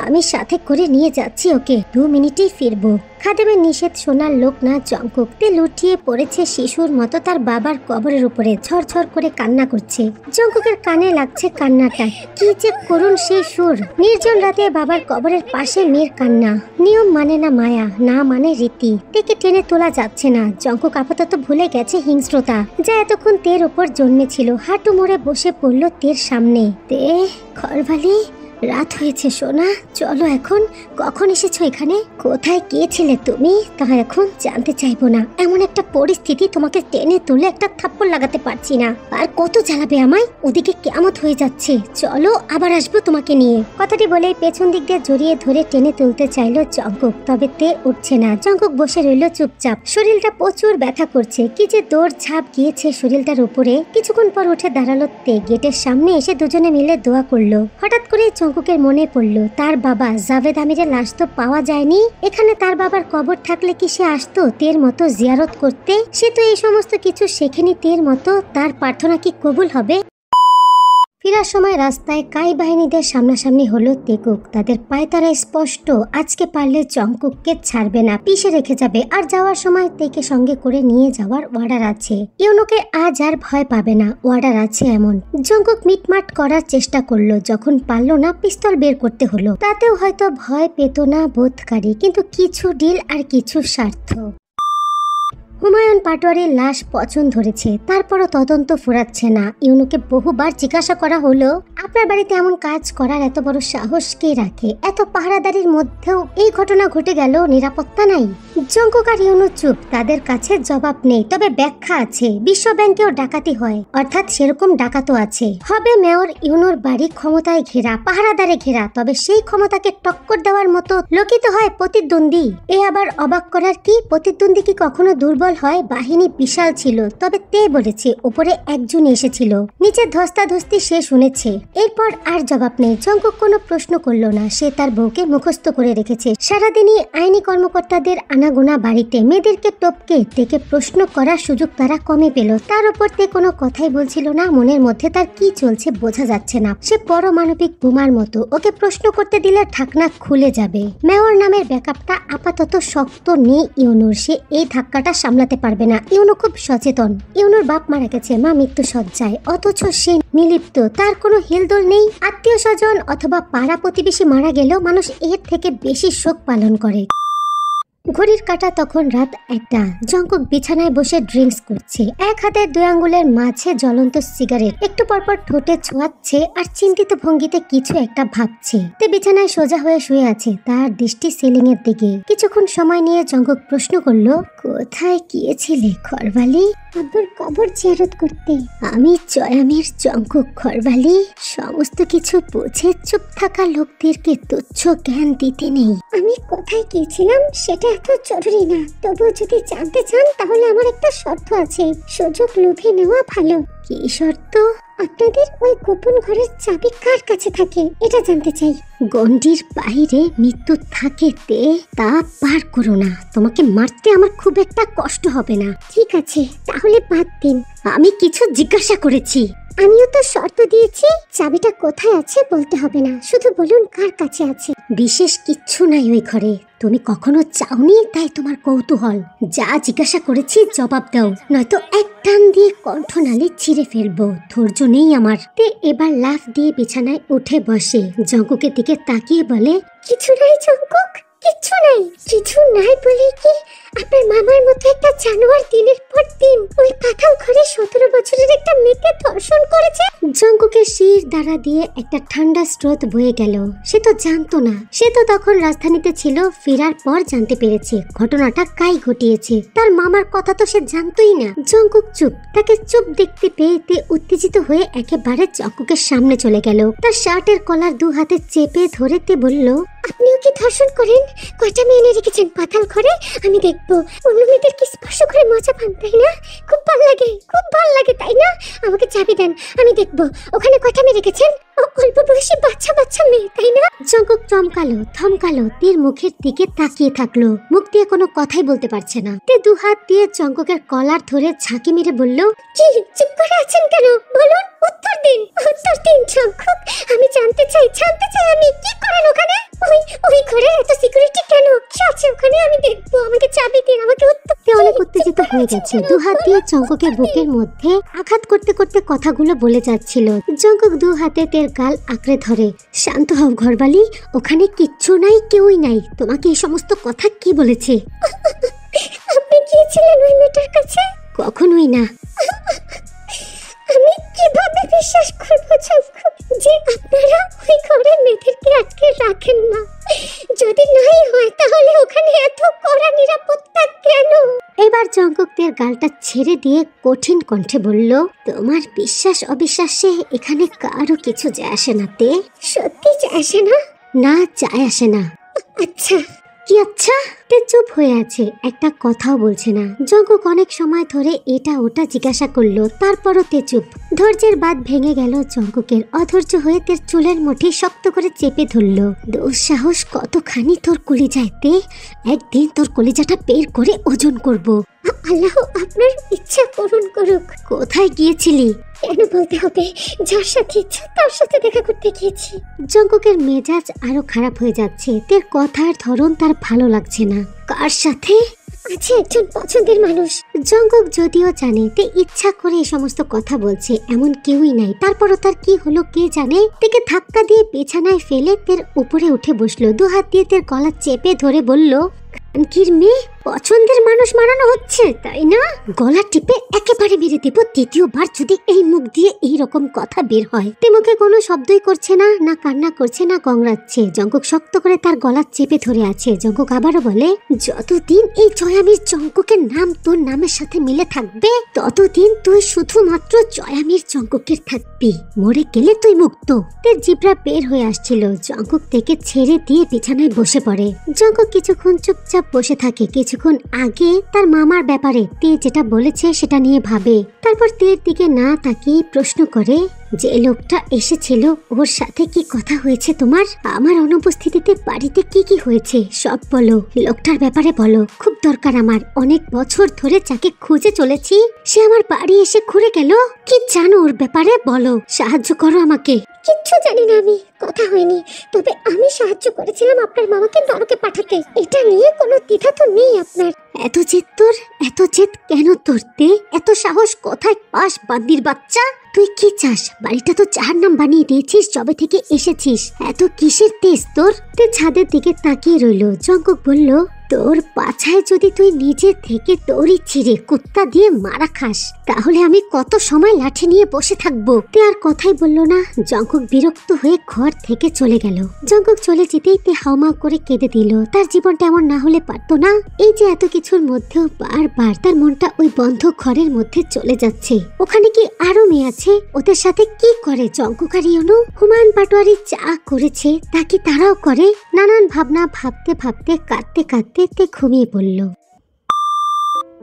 আমি সাথে করে নিয়ে যাচ্ছি ওকে, 2 মিনিটেই ফিরবো। খাদেমের নিষেধ শোনার লোক না জঙ্কুক। তে লুটিয়ে পড়েছে শিশুর মতো তার বাবার কবরের উপরে। ঝরঝর করে কান্না করছে। জঙ্কুকের কানে লাগছে কান্নাটা। কি যে করুন সেই সুর। নির্জন রাতে বাবার কবরের পাশে মেয়ের কান্না। নিয়ম মানে না মায়া, না মানে রীতি। তেকে টেনে তোলা যাচ্ছে না। জঙ্কুক আপাতত ভুলে গেছে হিংস্রতা যা এতক্ষণ তের উপর জন্মেছিল। হাঁটু মোড়ে বসে পড়ল তের সামনে। তে ঘরবালি, রাত হয়েছে সোনা, চলো এখন। কখন এসেছো এখানে? কোথায় গিয়েছিলে তুমি? তা এখন জানতে চাইবো না। এমন একটা পরিস্থিতি, তোমাকে টেনে তুলে একটা থাপ্পড় লাগাতে পারছি না। আর কত জ্বালাবে আমায়? ওদিকে কিয়ামত হয়ে যাচ্ছে। চলো আবার আসবো তোমাকে নিয়ে। কথাটি বলেই পেছন দিক দিয়ে জড়িয়ে ধরে টেনে তুলতে চাইলো জঙ্কুক, তবে তে উঠছে না। জঙ্কুক বসে রইল চুপচাপ। শরীরটা প্রচুর ব্যথা করছে। কি যে দৌড় ঝাঁপ গিয়েছে শরীরটার উপরে। কিছুক্ষণ পর উঠে দাঁড়ালো তে। গেটের সামনে এসে দুজনে মিলে দোয়া করলো। হঠাৎ করে জঙ্কুকের মনে পড়ল তার বাবা জাভেদ আমিরের লাশ তো পাওয়া যায়নি। এখানে তার বাবার কবর থাকলে কি সে আসতো তের মতো জিয়ারত করতে? সে তো এই সমস্ত কিছু শেখেনি তের মতো। তার প্রার্থনা কি কবুল হবে? ফেরার সময় রাস্তায় কাই বাহিনীদের সামনাসামনি হলো তেকুক। তাদের পায়তারা স্পষ্ট, আজকে পারলে জঙ্কুককে ছাড়বে না, পিষে রেখে যাবে। আর যাওয়ার সময় তেকে সঙ্গে করে নিয়ে যাওয়ার অর্ডার আছে। ইউনুকে আজ আর ভয় পাবে না, অর্ডার আছে এমন। জঙ্কুক মিটমাট করার চেষ্টা করলো। যখন পারলো না পিস্তল বের করতে হলো। তাতেও হয়তো ভয় পেত না বোধকারী, কিন্তু কিছু ডিল আর কিছু স্বার্থ। হুমায়ুন পাটোয়ারির লাশ পছন্দ ধরেছে, তারপরও তদন্ত ফুরাচ্ছে না। ইউনুকে বহুবার জিজ্ঞাসা করা হলো, আপনার বাড়িতে এমন কাজ করার এত বড় সাহস কে রাখে? এত পাহারাদারির মধ্যেও এই ঘটনা ঘটে গেল, নিরাপত্তা নাই। জঙ্কুক আর ইউনু চুপ। তাদের কাছে জবাব নেই, তবে ব্যাখ্যা আছে। বিশ্ব ব্যাংকেও ডাকাতি হয়, অর্থাৎ সেরকম ডাকাতও আছে। হবে মেয়র ইউনুর বাড়ি ক্ষমতায় ঘেরা, পাহারাদারে ঘেরা, তবে সেই ক্ষমতাকে টক্কর দেওয়ার মতো লোকই তো হয় প্রতিদ্বন্দ্বী। এ আবার অবাক করার কি? প্রতিদ্বন্দ্বী কি কখনো দুর্বল হয় বাহিনী বিশাল ছিল, তবে তে বলেছে উপরে একজন এসেছিল, নিচে ধস্তাধস্তি সে শুনেছে। এরপর আর জবাব নেই। জঙ্কুক কোনো প্রশ্ন করলো না, সে তার বউকে মুখস্থ করে রেখেছে। সারাদিনই আইনি কর্মকর্তাদের আনাগোনা বাড়িতে, মেয়েদেরকে টপকে তেকে প্রশ্ন করার সুযোগ তারা কমে পেল। তার উপর তে কোনো কথাই বলছিল না, মনের মধ্যে তার কি চলছে বোঝা যাচ্ছে না। সে পরমাণবিক বোমার মতো, ওকে প্রশ্ন করতে দিলে ঢাকনা খুলে যাবে। মেয়র নামের ব্যাকআপটা আপাতত শক্ত নেই ইউনুর, সে এই ধাক্কাটা সামলাতে পারবে না। ইউনু খুব সচেতন। ইউনুর বাপ মারা গেছে, মা মৃত্যু সজ্জায়, অথচ সে নিলিপ্ত, তার কোনো হেলদোল নেই। আত্মীয় স্বজন অথবা পাড়া প্রতিবেশী মারা গেলেও মানুষ এর থেকে বেশি শোক পালন করে। ঘড়ির কাঁটা তখন রাত 1টা। জঙ্কুক বিছানায় বসে ড্রিঙ্কস করছে, এক হাতে 2 আঙ্গুলের মাঝে জ্বলন্ত সিগারেট, একটু পরপর ঠোঁটে ছোঁয়াচ্ছে আর চিন্তিত ভঙ্গিতে কিছু একটা ভাবছে। তে বিছানায় সোজা হয়ে শুয়ে আছে, তার দৃষ্টি সিলিং এর দিকে। কিছুক্ষণ সময় নিয়ে জঙ্কুক প্রশ্ন করলো, কোথায় গিয়েছিলে খরবালি? আব্বুর কবর জিয়ারত করতে। আমি জয়ামের জঙ্কুক খরবালি। সমস্ত কিছু বুঝে চুপ থাকা লোকদেরকে তুচ্ছ জ্ঞান দিতে নেই। আমি কোথায় গিয়েছিলাম সেটা এত জরুরি না, তবু যদি জানতে চান তাহলে আমার একটা শর্ত আছে। সুযোগ লোভে নেওয়া ভালো। কি শর্ত? আপনাদের ওই গোপন ঘরের চাবি কার কাছে থাকে এটা জানতে চাই। গন্ডির বাইরে মৃত্যু থাকে তে, তা পার করো না। তোমাকে মারতে আমার খুব একটা কষ্ট হবে না। ঠিক আছে, তাহলে বাদ দিন। আমি কিছু জিজ্ঞাসা করেছি। আমিও তো শর্ত দিয়েছি, চাবিটা কোথায় আছে বলতে হবে না, শুধু বলুন কার কাছে আছে। বিশেষ কিচ্ছু নাই ওই ঘরে, তুমি কখনো চাওনি তাই তোমার কৌতূহল। যা জিজ্ঞাসা করেছি জবাব দাও, নয়তো এক টান দিয়ে কণ্ঠনালী ছিঁড়ে ফেলবো। ধৈর্য নেই আমার। তে এবার লাফ দিয়ে বিছানায় উঠে বসে, জঙ্কুকের দিকে তাকিয়ে বলে, কিছু নাই জঙ্কুক, কিচ্ছু নাই। কিছু নাই বলে কি আপনার মামার মতো একটা জানোয়ার দিনের পর দিন ওই পাতাল ঘরে 17 বছরের একটা মেয়েকে ধর্ষণ করেছে? জঙ্কুকের শির দ্বারা দিয়ে একটা ঠান্ডা স্রোত বয়ে গেল। সে তো জানতো না, সে তো তখন রাজধানীতে ছিল, ফেরার পর জানতে পেরেছে ঘটনাটা কাই ঘটিয়েছে। তার মামার কথা তো সে জানতোই না। জঙ্কুক চুপ। তাকে চুপ দেখতে পেয়ে তে উত্তেজিত হয়ে একেবারে জঙ্কুকের সামনে চলে গেল। তার শার্টের কলার 2 হাতে চেপে ধরে তে বলল, আপনিও কি ধর্ষণ করেন? কয়টা মেয়ে এনে রেখেছেন পাতাল ঘরে? আমি দেখবো। অন্য মেয়েদেরকে স্পর্শ করে মজা পান তাই না? খুব ভালো লাগে, খুব ভালো লাগে তাই না? আমাকে চাবি দেন, আমি দেখবো ওখানে কয়টা মেয়ে রেখেছেন। অল্প বয়সী বাচ্চা বাচ্চা মেয়ে তাই না? জঙ্কুক চমকালো, থমকালো, তীর মুখের দিকে তাকিয়ে থাকলো। মুখ দিয়ে কোনো কথাই বলতে পারছে না। তে 2 হাত দিয়ে জঙ্কুকের কলার ধরে ঝাঁকি মেরে বলল, কি চুপ করে আছেন কেন? বলুন, উত্তর দিন, উত্তর দিন জঙ্কুক। আমি জানতে চাই আমি কি করেন ওখানে? ওই ঘরে এত সিকিউরিটি কেন? কি আছে ওখানে? আমি দেখবো, আমাকে চাবি দিন, আমাকে উত্তর। তে অনেক উত্তেজিত হয়ে গেছে, 2 হাত দিয়ে জঙ্কুকের বুকের মধ্যে আঘাত করতে করতে কথাগুলো বলে যাচ্ছিল। জঙ্কুক 2 হাতে তের গাল আঁকড়ে ধরে, শান্ত হও ঘরবালি, ওখানে কিচ্ছু নাই, কেউই নাই। তোমাকে এই সমস্ত কথা কি বলেছে? আপনি গিয়েছিলেন ওই মেয়েটার কাছে? কখনোই না। আমি কিভাবে বিশ্বাস করবো জঙ্কুক যে আপনারা ওই ঘরে মেয়েদেরকে আটকে রাখেন না? যদি নাই হয় তাহলে ওখানে এত কড়া নিরাপত্তা কেন? এবার জঙ্কুক তের গালটা ছেড়ে দিয়ে কঠিন কণ্ঠে বলল, তোমার বিশ্বাস অবিশ্বাসে এখানে কারো কিছু যায় আসে না তে। সত্যি যায় আসে না? না, যায় আসে না। আচ্ছা। কি আচ্ছা? তে চুপ হয়ে আছে, একটা কথাও বলছে না। জঙ্কুক অনেক সময় ধরে এটা ওটা জিজ্ঞাসা করলো, তারপরও তে চুপ। ধৈর্যের বাঁধ ভেঙে গেল জঙ্কুকের। অধৈর্য হয়ে তের চুলের মুঠি শক্ত করে চেপে ধরলো। দুঃসাহস কতখানি তোর কলিজায় তে, একদিন তোর কলিজাটা বের করে ওজন করব। আল্লাহ আপনার ইচ্ছা পূরণ করুক। কোথায় গিয়েছিলি? কেন বলতে হবে? যার সাথে ইচ্ছা তার সাথে দেখা করতে গিয়েছি। জঙ্কুকের মেজাজ আরো খারাপ হয়ে যাচ্ছে। তের কথার ধরন তার ভালো লাগছে না। কার সাথে? আছে একজন পছন্দের মানুষ। জঙ্কুক যদিও জানে তে ইচ্ছা করে এই সমস্ত কথা বলছে, এমন কেউই নাই। তারপরও তার কি হলো কে জানে। তেকে ধাক্কা দিয়ে বিছানায় ফেলে তের উপরে উঠে বসলো। 2 হাত দিয়ে তের গলা চেপে ধরে বলল, কানকির মেয়ে, পছন্দের মানুষ মারানো হচ্ছে তাই না? গলা টিপে একেবারে মেরে দেব দ্বিতীয়বার যদি এই মুখ দিয়ে এই রকম কথা বের হয়। তে মুখে কোনো শব্দই করছে না, না কান্না করছে না গংরাচ্ছে। জঙ্কুক শক্ত করে তার গলা চেপে ধরে আছে। জঙ্কুক আবারও বলে, যতদিন এই জয়ামির জঙ্কুকের নাম তোর নামের সাথে মিলে থাকবে ততদিন তুই শুধুমাত্র জয়ামির জঙ্কুকের থাকবি। মরে গেলে তুই মুক্ত। তের জিভরা বের হয়ে আসছিল। জঙ্কুক থেকে ছেড়ে দিয়ে বিছানায় বসে পড়ে। জঙ্কুক কিছুক্ষণ চুপ চুপচাপ বসে থাকে। কিছুক্ষণ আগে তার মামার ব্যাপারে তে যেটা বলেছে সেটা নিয়ে ভাবে। তারপর তের দিকে না তাকিয়ে প্রশ্ন করে, যে লোকটা এসেছিল ওর সাথে কি কথা হয়েছে তোমার? আমার অনুপস্থিতিতে বাড়িতে কি কি হয়েছে সব বলো, লোকটার ব্যাপারে বলো, খুব দরকার আমার। অনেক বছর ধরে যাকে খুঁজে চলেছি সে আমার বাড়ি এসে ঘুরে গেল। কি জানো ওর ব্যাপারে বলো, সাহায্য করো আমাকে। কিচ্ছু জানি না আমি, কথা হয়নি, তবে আমি সাহায্য করেছিলাম আপনার মামাকে নরকে পাঠাতে। এটা নিয়ে কোনো দ্বিধা তো নেই আপনার। এত জেদ তোর, এত জেদ কেন তোর? তে এত সাহস কোথায় পাস বান্দির বাচ্চা? তুই কি চাস? বাড়িটা তো জাহান্নাম বানিয়ে দিয়েছিস যবে থেকে এসেছিস। এত কিসের তেজ তোর? তে ছাদের দিকে তাকিয়ে রইল। জঙ্কুক বলল, তোর পাছায় যদি তুই নিজে থেকে দড়ি ছিঁড়ে কুত্তা দিয়ে মারা খাস তাহলে আমি কত সময় লাঠি নিয়ে বসে থাকবো? তে আর কথাই বলল না। জঙ্কুক বিরক্ত হয়ে ঘর থেকে চলে গেল। জঙ্কুক চলে যেতেই তে হাউমাউ করে কেঁদে দিল। তার জীবনটা এমন না হলে পারতো না। এই যে এত কিছুর মধ্যেও বারবার তার মনটা ওই বন্ধ ঘরের মধ্যে চলে যাচ্ছে। ওখানে কি আরো মেয়ে আছে? ওদের সাথে কি করে জঙ্কুক আর ইউনু? হুমায়ুন পাটোয়ারি যা করেছে তা কি তারাও করে? নানান ভাবনা ভাবতে ভাবতে কাঁদতে কাঁদতে তে ঘুমিয়ে পড়ল।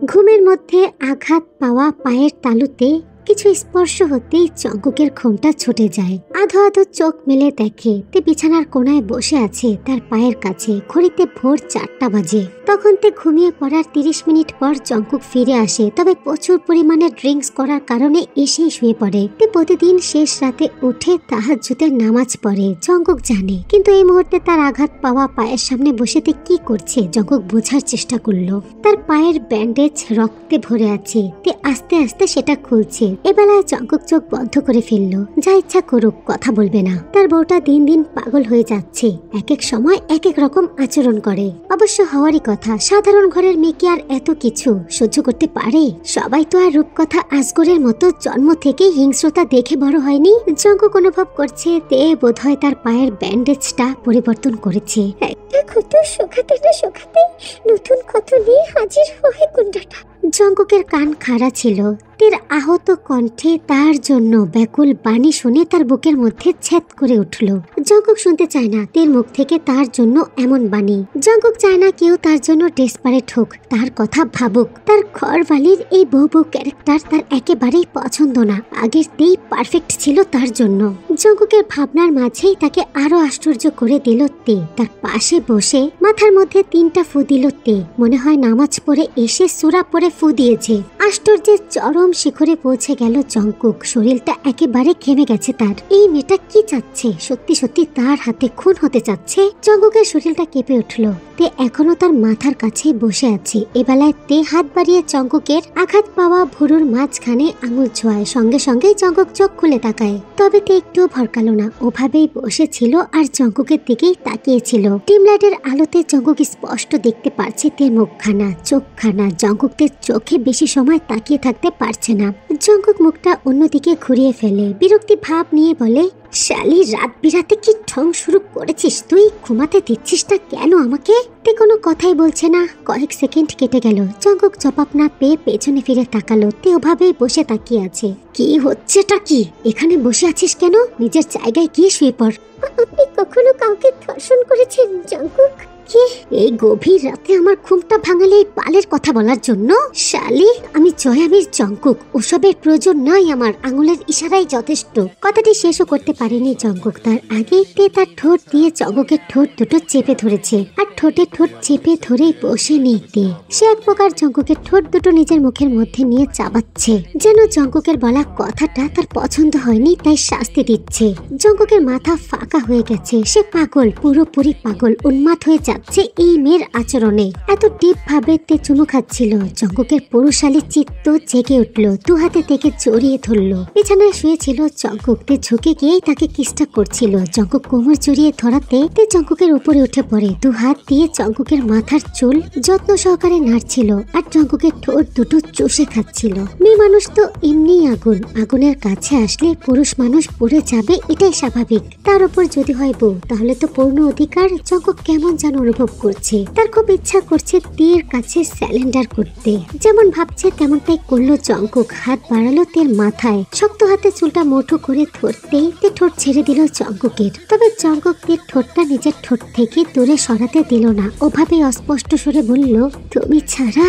ঘুমের মধ্যে আঘাত পাওয়া পায়ের তালুতে কিছু স্পর্শ হতেই জঙ্কুকের ঘুমটা ছুটে যায়। আধো আধো চোখ মেলে দেখে তে বিছানার কোনায় বসে আছে তার পায়ের কাছে। ঘড়িতে ভোর 4টা বাজে। তখন তে ঘুমিয়ে পড়ার 30 মিনিট পর জঙ্কুক ফিরে আসে, তবে প্রচুর পরিমাণে ড্রিঙ্কস করার কারণে এসেই শুয়ে পড়ে। তে প্রতিদিন শেষ রাতে উঠে তাহাজ্জুদের নামাজ পড়ে, জঙ্কুক জানে। কিন্তু এই মুহূর্তে তার আঘাত পাওয়া পায়ের সামনে বসে তে কি করছে জঙ্কুক বোঝার চেষ্টা করলো। তার পায়ের ব্যান্ডেজ রক্তে ভরে আছে। তে আস্তে আস্তে সেটা খুলছে। এবেলায় জঙ্কুক চোখ বন্ধ করে ফেললো। যা ইচ্ছা করুক, কথা বলবে না। তার বউটা দিন দিন পাগল হয়ে যাচ্ছে। এক এক সময় এক এক রকম আচরণ করে। অবশ্য হওয়ারই কথা, সাধারণ ঘরের মেয়ে কি আর এত কিছু সহ্য করতে পারে? সবাই তো আর রূপকথা আজগরের মতো জন্ম থেকেই হিংস্রতা দেখে বড় হয়নি। জঙ্কুক অনুভব করছে তে বোধহয় তার পায়ের ব্যান্ডেজটা পরিবর্তন করেছে। একটা ক্ষত শুকাতে না শুকাতে নতুন ক্ষত নিয়ে হাজির হয় গুন্ডাটা। জঙ্কুকের কান খাড়া ছিল। তের আহত কণ্ঠে তার জন্য ব্যাকুল বাণী শুনে তার বুকের মধ্যে ছেদ করে উঠল। জঙ্কুক শুনতে চায় না তের মুখ থেকে তার জন্য এমন বাণী। জঙ্কুক চায় না কেউ তার জন্য ডেসপারেট হোক, তার কথা ভাবুক। তার ঘরবালির এই বউ বউ ক্যারেক্টার তার একেবারেই পছন্দ না। আগের তেই পারফেক্ট ছিল তার জন্য। জঙ্কুকের ভাবনার মাঝেই তাকে আরো আশ্চর্য করে দিল তে। তার পাশে বসে মাথার মধ্যে 3টা ফু দিল তে। মনে হয় নামাজ পড়ে এসে সূরা পড়ে ফু দিয়েছে। আশ্চর্যের চরম শিখরে পৌঁছে গেল জঙ্কুক। শরীরটা একেবারে ঘেমে গেছে তার। এই মেয়েটা কি চাচ্ছে? সত্যি সত্যি তার হাতে খুন হতে চাচ্ছে? জঙ্কুকের শরীরটা কেঁপে উঠল। তে এখনো তার মাথার কাছে বসে আছে। এবেলায় তে হাত বাড়িয়ে জঙ্কুকের আঘাত পাওয়া ভুরুর মাঝখানে আঙুল ছোঁয়ায়। সঙ্গে সঙ্গে জঙ্কুক চোখ খুলে তাকায়। তবে তে একটু ভরকালো না, ওভাবেই বসেছিল আর জঙ্কুকের দিকেই তাকিয়েছিল। ডিম লাইটের আলোতে জঙ্কুক স্পষ্ট দেখতে পারছে তে মুখখানা, চোখখানা। জঙ্কুক তে চোখে বেশি সময় তাকিয়ে থাকতে পারছে না। জঙ্কুক মুখটা অন্যদিকে ঘুরিয়ে ফেলে। বিরক্তি ভাব নিয়ে বলে, শালি রাত বিরাতে কি ঢং শুরু করেছিস তুই? ঘুমাতে দিচ্ছিস না কেন আমাকে? তে কোনো কথাই বলছে না। কয়েক সেকেন্ড কেটে গেল। জঙ্কুক জবাব না পেয়ে পেছনে ফিরে তাকালো। তে ওভাবেই বসে তাকিয়ে আছে। কি হচ্ছেটা কি? এখানে বসে আছিস কেন? নিজের জায়গায় গিয়ে শুয়ে পড়। আপনি কখনো কাউকে ধর্ষণ করেছেন জঙ্কুক? কি এই গভীর রাতে আমার ঘুমটা ভাঙালে এই বালের কথা বলার জন্য? শালি, আমি জয়ামির জঙ্কুক, ওসবের প্রয়োজন নাই আমার। আঙুলের ইশারাই যথেষ্ট। কথাটি শেষও করতে পারেনি জঙ্কুক। তার আগেই তে তার ঠোঁট দিয়ে জঙ্কুকের ঠোঁট দুটো চেপে ধরেছে আর ঠোঁটে ঠোঁট চেপে ধরেই বসে নিতে সে এক প্রকার জঙ্কুকের ঠোঁট দুটো নিজের মুখের মধ্যে নিয়ে চাবাচ্ছে। যেন জঙ্কুকের বলা কথাটা তার পছন্দ হয়নি, তাই শাস্তি দিচ্ছে। জঙ্কুকের মাথা ফাঁকা হয়ে গেছে। সে পাগল, পুরোপুরি পাগল, উন্মাদ হয়ে যাচ্ছে এই মেয়ের আচরণে। এত ডিপ ভাবে তে চুমু খাচ্ছিল। জঙ্কুকের পুরুষালী চিত্ত জেগে উঠল। দু হাতে থেকে জড়িয়ে ধরলো। বিছানায় শুয়েছিল জঙ্কুক। তে ঝুঁকে গিয়েই তাকে কিসটা করছিল। জঙ্কুক কোমর জড়িয়ে ধরাতে তে জঙ্কুকের উপরে উঠে পড়ে। দু হাত দিয়ে জঙ্কুকের মাথার চুল যত্ন সহকারে নাড়ছিল আর জঙ্কুকের ঠোঁট দুটো চষে খাচ্ছিল। মেয়ে মানুষ তো এমনি আগুন। আগুনের কাছে আসলে পুরুষ মানুষ পড়ে যাবে, এটাই স্বাভাবিক। তার উপর যদি হয় বউ, তাহলে তো পূর্ণ অধিকার। জঙ্কুক কেমন যেন অনুভব করছে। তার খুব ইচ্ছা করছে তের কাছে স্যালেন্ডার করতে। যেমন ভাবছে তেমনটাই করলো জঙ্কুক। হাত বাড়ালো তের মাথায়। শক্ত হাতে চুলটা মুঠো করে ধরতেই তে ঠোঁট ছেড়ে দিল জঙ্কুকের। তবে জঙ্কুক তের ঠোঁটটা নিজের ঠোঁট থেকে দূরে সরাতে দিল নিল না, ওভাবে অস্পষ্ট স্বরে বলল, তুমি ছাড়া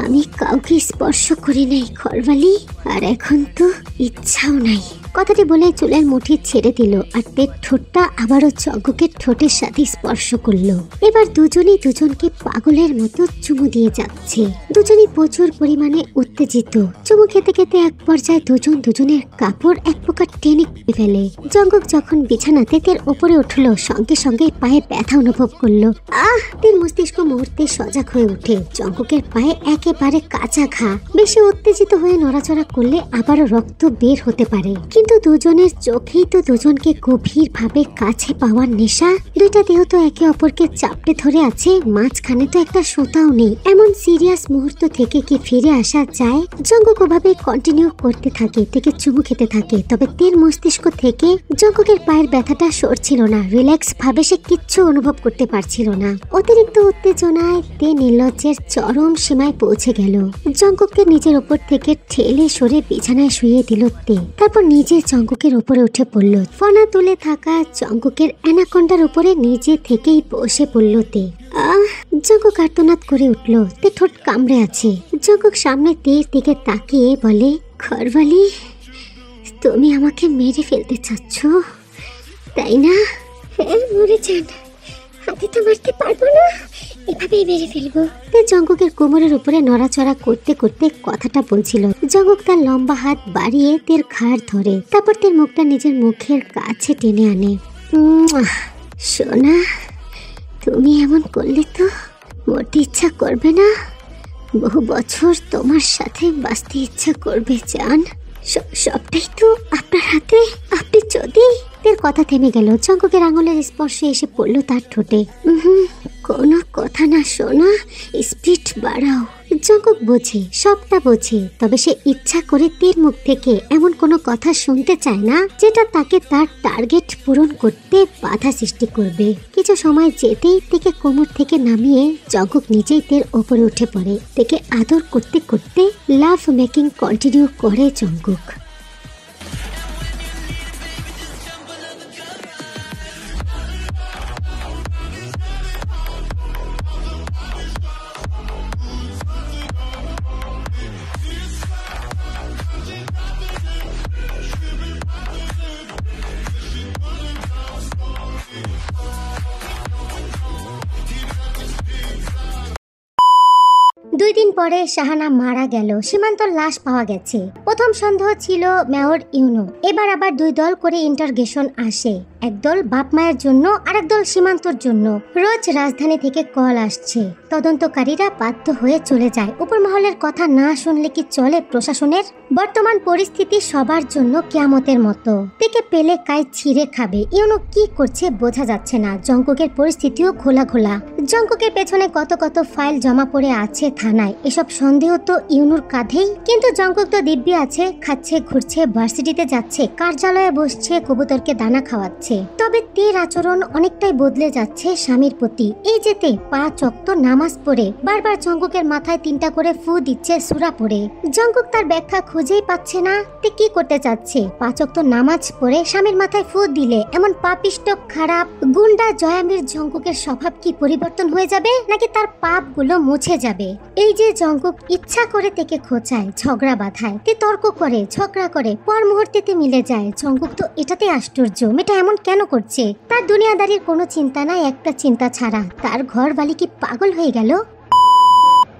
আমি কাউকে স্পর্শ করি নাই ঘরবালি, আর এখন তো ইচ্ছাও নাই। কথাটি বলে চুলের মুঠি ছেড়ে দিল আর তের ঠোঁটটা আবারও জঙ্কুকের ঠোঁটের সাথে স্পর্শ করলো। এবার দুজনেই দুজনকে পাগলের মতো চুমু দিয়ে যাচ্ছে। দুজনেই প্রচুর পরিমাণে উত্তেজিত। চুমু খেতে খেতে এক পর্যায়ে দুজন দুজনের কাপড় এক প্রকার টেনে ফেলে। জঙ্কুক যখন বিছানাতে তের ওপরে উঠলো, সঙ্গে সঙ্গে পায়ে ব্যথা অনুভব করলো। তের মস্তিষ্ক মুহূর্তে সজাগ হয়ে ওঠে। জঙ্কুকের পায়ে একেবারে কাঁচা ঘা। বেশি উত্তেজিত হয়ে নড়াচড়া করলে আবারও রক্ত বের হতে পারে। কিন্তু দুজনের চোখেই তো দুজনকে গভীরভাবে কাছে পাওয়ার নেশা। দুইটা দেহ তো একে অপরকে চাপটে ধরে আছে, মাঝখানে তো একটা সুতাও নেই। এমন সিরিয়াস মুহূর্ত থেকে কি ফিরে আসা যায়? জঙ্কুক ওভাবে কন্টিনিউ করতে থাকে, থেকে চুমু খেতে থাকে। তবে তের মস্তিষ্ক থেকে জঙ্কুকের পায়ের ব্যথাটা সরছিল না। রিল্যাক্স ভাবে সে কিচ্ছু অনুভব করতে পারছিল না। অতিরিক্ত উত্তেজনায় তে নির্লজ্জের চরম সীমায় পৌঁছে গেল। জঙ্কুককে নিজের ওপর থেকে ঠেলে সরে বিছানায় শুয়ে দিল তে। তারপর নিজে জঙ্কুকের উপরে উঠে পড়ল। ফনা তুলে থাকা জঙ্কুকের অ্যানাকন্ডার উপরে নিজে থেকেই বসে পড়ল তে। জঙ্কুক আর্তনাদ করে উঠল। তে ঠোঁট কামড়ে আছে। জঙ্কুক সামনে তের দিকে তাকিয়ে বলে, ঘরবালি, তুমি আমাকে মেরে ফেলতে চাচ্ছ, তাই না? হ্যাঁ, মরে যান, হাতে তো মারতে পারবো না, এভাবেই মেরে ফেলবো। তে জঙ্কুকের কোমরের উপরে নড়াচড়া করতে করতে কথাটা বলছিল। জঙ্কুক তার লম্বা হাত বাড়িয়ে তের ঘাড় ধরে, তারপর তের মুখটা নিজের মুখের কাছে টেনে আনে। সোনা, তুমি এমন করলে তো মরতে ইচ্ছা করবে না? বহু বছর তোমার সাথে বাঁচতে ইচ্ছা করবে জান। সবটাই তো আপনার হাতে। আপনি যদি... তের কথা থেমে গেল। জঙ্কুকের আঙুলের স্পর্শে এসে পড়লো তার ঠোঁটে। কোনো কথা না সোনা, স্পিড বাড়াও। জঙ্কুক বোঝে, সবটা বোঝে, তবে সে ইচ্ছা করে তের মুখ থেকে এমন কোনো কথা শুনতে চায় না যেটা তাকে তার টার্গেট পূরণ করতে বাধা সৃষ্টি করবে। কিছু সময় যেতেই তেকে কোমর থেকে নামিয়ে জঙ্কুক নিজেই তের ওপরে উঠে পড়ে। তেকে আদর করতে করতে লাভ মেকিং কন্টিনিউ করে জঙ্কুক। দুই দিন পরে শাহানা মারা গেল। সীমান্তর লাশ পাওয়া গেছে। প্রথম সন্দেহ ছিল মেয়র ইউনো। এবার আবার দুই দল করে ইন্টারগেশন আসে। একদল বাপ মায়ের জন্য, আরেক দল সীমান্তর জন্য। রোজ রাজধানী থেকে কল আসছে। তদন্তকারীরা বাধ্য হয়ে চলে যায়। উপর মহলের কথা না শুনলে কি চলে প্রশাসনের? বর্তমান পরিস্থিতি সবার জন্য কিয়ামতের মতো। থেকে পেলে কাই ছিঁড়ে খাবে। ইউনো কি করছে বোঝা যাচ্ছে না। জঙ্কুকের পরিস্থিতিও খোলা খোলা। জঙ্কুকের পেছনে কত কত ফাইল জমা পড়ে আছে থানায়। এসব সন্দেহ তো ইউনুর কাঁধেই। কিন্তু জঙ্কুক তো দিব্যি আছে, খাচ্ছে, ঘুরছে, ভার্সিটিতে যাচ্ছে, কার্যালয়ে বসছে, কবুতরকে দানা খাওয়াচ্ছে। তবে তের আচরণ অনেকটাই বদলে যাচ্ছে স্বামীর প্রতি। এই যেতে 5 ওয়াক্ত নামাজ পড়ে বারবার জঙ্কুকের মাথায় 3টা করে ফু দিচ্ছে সূরা পড়ে। জঙ্কুক তার ব্যাখ্যা খুঁজেই পাচ্ছে না তে কি করতে চাচ্ছে। 5 ওয়াক্ত নামাজ পড়ে স্বামীর মাথায় ফু দিলে এমন পাপিষ্ট, খারাপ, গুন্ডা জয়ামির জঙ্কুকের স্বভাব কি পরিবর্তন হয়ে যাবে, নাকি তার পাপগুলো মুছে যাবে? এই যে জঙ্কুক ইচ্ছা করে তেকে খোঁচায়, ঝগড়া বাঁধায়, তে তর্ক করে, ঝগড়া করে, পর মুহূর্তেতে মিলে যায়। জঙ্কুক তো এটাতে আশ্চর্য, মেয়েটা এমন কেন করছে? তার দুনিয়াদারির কোনো চিন্তা নাই, একটা চিন্তা ছাড়া। তার ঘর বালি কি পাগল হয়ে গেল?